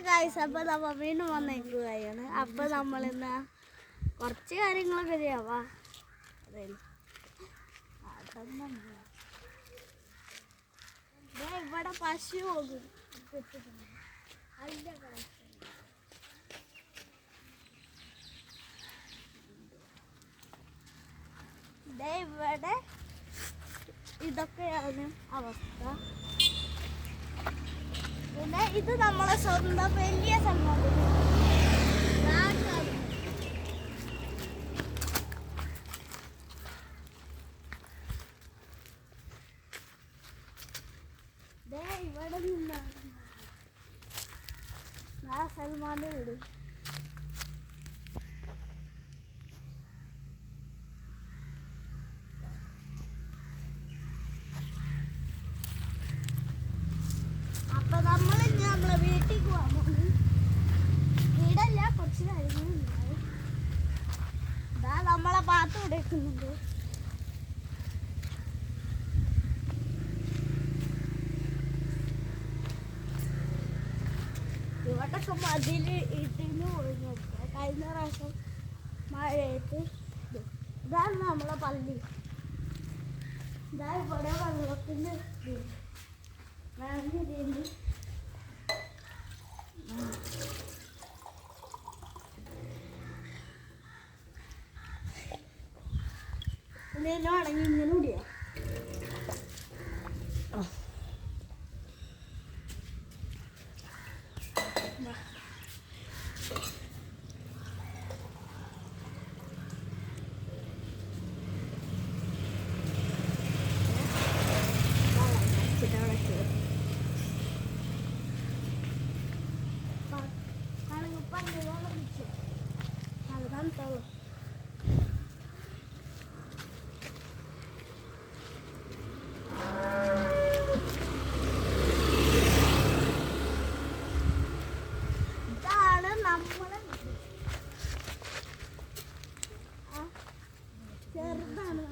Guys, അപ്പോൾ നമ്മൾ വീണ്ടും വന്നേക്കുകയാണ്. അപ്പോൾ നമ്മളിന്ന് കുറച്ച് കാര്യങ്ങളൊക്കെ ചെയ്യാവാ. ഇവിടെ പശു പോകും. ഇവിടെ ഇതൊക്കെയാണ് അവസ്ഥ. പിന്നെ ഇത് നമ്മളെ സ്വന്തം വലിയ സംഭവം. ഇവിടെ നിന്നാണ് സൽമാന്റെ വീട്. അപ്പൊ നമ്മളിന്ന് നമ്മളെ വീട്ടിലേക്ക് പോകാൻ പോകുന്നു. വീടല്ല, കുറച്ച് കാര്യങ്ങളുണ്ടാവും. ഇതാ നമ്മളെ പാത്ത് കൊടുക്കുന്നുണ്ട്. ഇവിടൊക്കെ മതില് ഇട്ടിന് ഒഴിഞ്ഞു. കഴിഞ്ഞ പ്രാവശ്യം മഴയായിട്ട് ഇതാണ് നമ്മളെ പള്ളി. ഇതാ ഇവിടെ വെള്ളത്തിൻ്റെ വേണ്ടിയുണ്ട്. എന്തെങ്കിലും ആണെങ്കിൽ ഇങ്ങനെ കൂടിയാ. ഇതാണ് നമ്മളെ ചെറുതാണ്.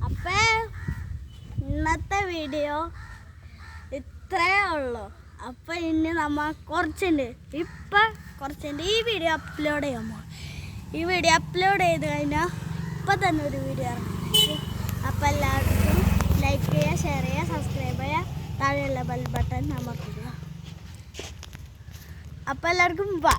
അപ്പൊ ഇന്നത്തെ വീഡിയോ ഇത്രേ ഉള്ളൂ. അപ്പൊ ഇനി നമ്മ കുറച്ചുണ്ട്, ഈ വീഡിയോ അപ്ലോഡ് ചെയ്യാമോ? ഈ വീഡിയോ അപ്ലോഡ് ചെയ്ത് കഴിഞ്ഞാൽ ഇപ്പം തന്നെ ഒരു വീഡിയോ ഇറങ്ങും. അപ്പം എല്ലാവർക്കും ലൈക്ക് ചെയ്യുക, ഷെയർ ചെയ്യുക, സബ്സ്ക്രൈബ് ചെയ്യുക, താഴെയുള്ള ബെൽ ബട്ടൺ അമർത്തുക. അപ്പം എല്ലാവർക്കും ബൈ.